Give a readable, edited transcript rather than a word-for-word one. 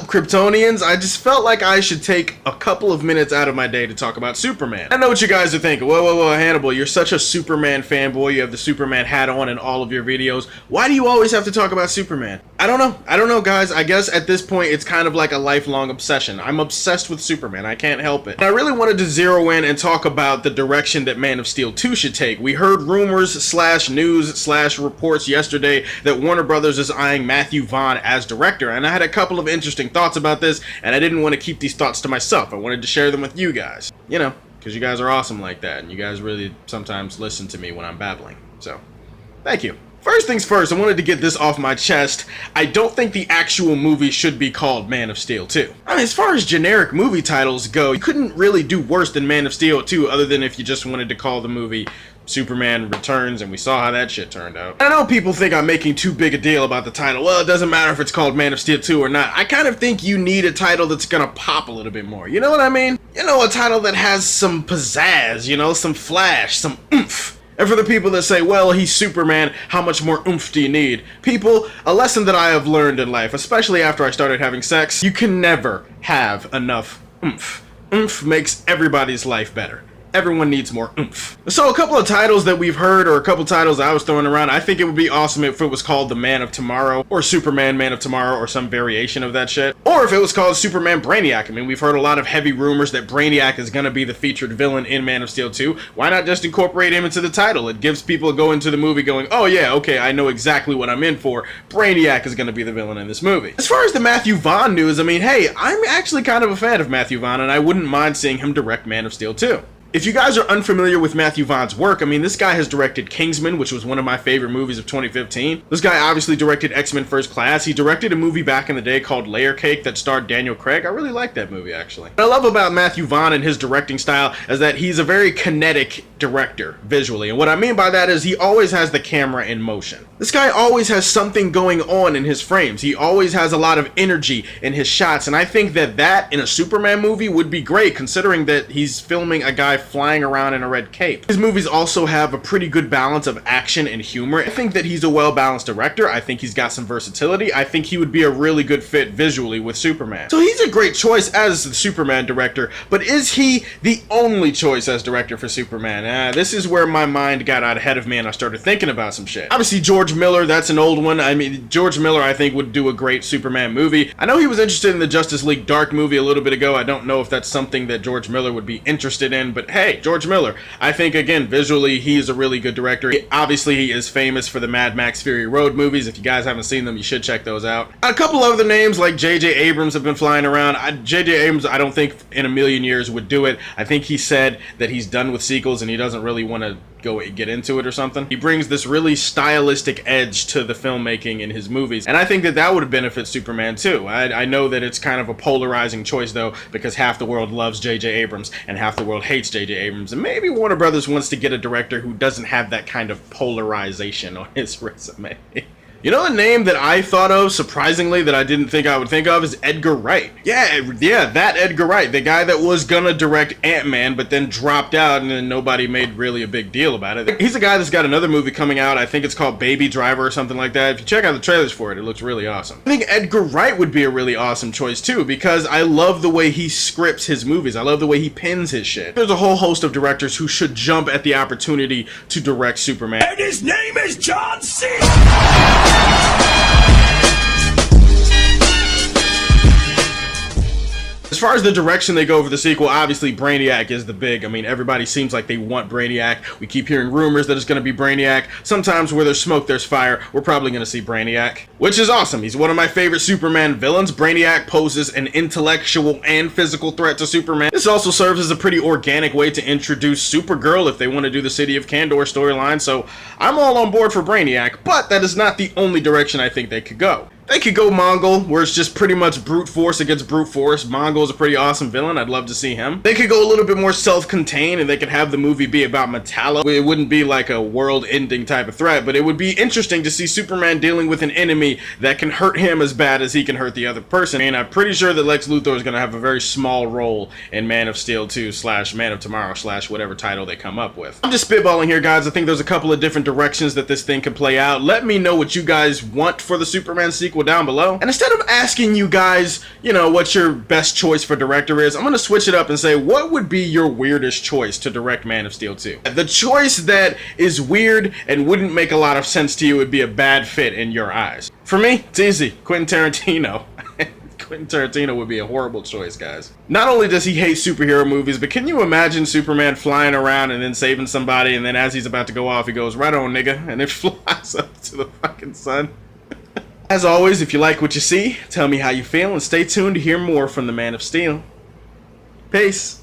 Kryptonians? I just felt like I should take a couple of minutes out of my day to talk about Superman. I know what you guys are thinking. Whoa, Hannibal, you're such a Superman fanboy. You have the Superman hat on in all of your videos. Why do you always have to talk about Superman? I don't know, guys. I guess at this point, it's kind of like a lifelong obsession. I'm obsessed with Superman. I can't help it. And I really wanted to zero in and talk about the direction that Man of Steel 2 should take. We heard rumors / news / reports yesterday that Warner Brothers is eyeing Matthew Vaughn as director, and I had a couple of interesting thoughts about this, and I didn't want to keep these thoughts to myself. I wanted to share them with you guys. You know, because you guys are awesome like that, and you guys really sometimes listen to me when I'm babbling. So, thank you. First things first, I wanted to get this off my chest. I don't think the actual movie should be called Man of Steel 2. I mean, as far as generic movie titles go, you couldn't really do worse than Man of Steel 2 other than if you just wanted to call the movie Superman Returns, and we saw how that shit turned out. I know people think I'm making too big a deal about the title. Well, it doesn't matter if it's called Man of Steel 2 or not. I kind of think you need a title that's gonna pop a little bit more. You know what I mean? You know, a title that has some pizzazz, you know, some flash, some oomph. And for the people that say, well, he's Superman, how much more oomph do you need? People, a lesson that I have learned in life, especially after I started having sex, you can never have enough oomph. Oomph makes everybody's life better. Everyone needs more oomph. So a couple of titles that we've heard, or a couple titles I was throwing around, I think it would be awesome if it was called The Man of Tomorrow, or Superman Man of Tomorrow, or some variation of that shit. Or if it was called Superman Brainiac. I mean, we've heard a lot of heavy rumors that Brainiac is gonna be the featured villain in Man of Steel 2. Why not just incorporate him into the title? It gives people go into the movie going, oh yeah, okay, I know exactly what I'm in for. Brainiac is gonna be the villain in this movie. As far as the Matthew Vaughn news, I mean, hey, I'm actually kind of a fan of Matthew Vaughn, and I wouldn't mind seeing him direct Man of Steel 2. If you guys are unfamiliar with Matthew Vaughn's work, I mean, this guy has directed Kingsman, which was one of my favorite movies of 2015. This guy obviously directed X-Men First Class. He directed a movie back in the day called Layer Cake that starred Daniel Craig. I really like that movie, actually. What I love about Matthew Vaughn and his directing style is that he's a very kinetic director, visually. And what I mean by that is he always has the camera in motion. This guy always has something going on in his frames. He always has a lot of energy in his shots, and I think that in a Superman movie would be great, considering that he's filming a guy flying around in a red cape. His movies also have a pretty good balance of action and humor. I think that he's a well-balanced director. I think he's got some versatility. I think he would be a really good fit visually with Superman. So he's a great choice as the Superman director, but is he the only choice as director for Superman? This is where my mind got out ahead of me and I started thinking about some shit. Obviously, George Miller, that's an old one. I mean, George Miller, I think, would do a great Superman movie. I know he was interested in the Justice League Dark movie a little bit ago. I don't know if that's something that George Miller would be interested in, but hey, George Miller, I think, again, visually, he is a really good director. Obviously, he is famous for the Mad Max Fury Road movies. If you guys haven't seen them, you should check those out. A couple other names like J.J. Abrams have been flying around. J.J. Abrams, I don't think in a million years would do it. I think he said that he's done with sequels and he doesn't really want to go get into it or something. He brings this really stylistic edge to the filmmaking in his movies, and I think that that would benefit Superman too. I know that it's kind of a polarizing choice though, because half the world loves J.J. Abrams and half the world hates J.J. Abrams, and maybe Warner Brothers wants to get a director who doesn't have that kind of polarization on his resume. You know, a name that I thought of, surprisingly, that I didn't think I would think of is Edgar Wright. Yeah, that Edgar Wright, the guy that was gonna direct Ant-Man, but then dropped out and then nobody made really a big deal about it. He's a guy that's got another movie coming out, I think it's called Baby Driver or something like that. If you check out the trailers for it, it looks really awesome. I think Edgar Wright would be a really awesome choice too, because I love the way he scripts his movies. I love the way he pins his shit. There's a whole host of directors who should jump at the opportunity to direct Superman. And his name is John C. As far as the direction they go for the sequel, obviously Brainiac is the big. I mean, everybody seems like they want Brainiac. We keep hearing rumors that it's going to be Brainiac. Sometimes where there's smoke, there's fire. We're probably going to see Brainiac, which is awesome. He's one of my favorite Superman villains. Brainiac poses an intellectual and physical threat to Superman. This also serves as a pretty organic way to introduce Supergirl if they want to do the City of Kandor storyline. So I'm all on board for Brainiac, but that is not the only direction I think they could go. They could go Mongol, where it's just pretty much brute force against brute force. Mongol's a pretty awesome villain. I'd love to see him. They could go a little bit more self-contained, and they could have the movie be about Metallo. It wouldn't be like a world-ending type of threat, but it would be interesting to see Superman dealing with an enemy that can hurt him as bad as he can hurt the other person. And I'm pretty sure that Lex Luthor is going to have a very small role in Man of Steel 2 / Man of Tomorrow / whatever title they come up with. I'm just spitballing here, guys. I think there's a couple of different directions that this thing could play out. Let me know what you guys want for the Superman sequel sequel down below. And instead of asking you guys, you know, what your best choice for director is, I'm gonna switch it up and say, what would be your weirdest choice to direct Man of Steel 2? The choice that is weird and wouldn't make a lot of sense to you would be a bad fit in your eyes. For me, it's easy. Quentin Tarantino. Quentin Tarantino would be a horrible choice, guys. Not only does he hate superhero movies, but can you imagine Superman flying around and then saving somebody, and then as he's about to go off, he goes, "Right on, nigga," and it flies up to the fucking sun? As always, if you like what you see, tell me how you feel, and stay tuned to hear more from the Man of Steel. Peace.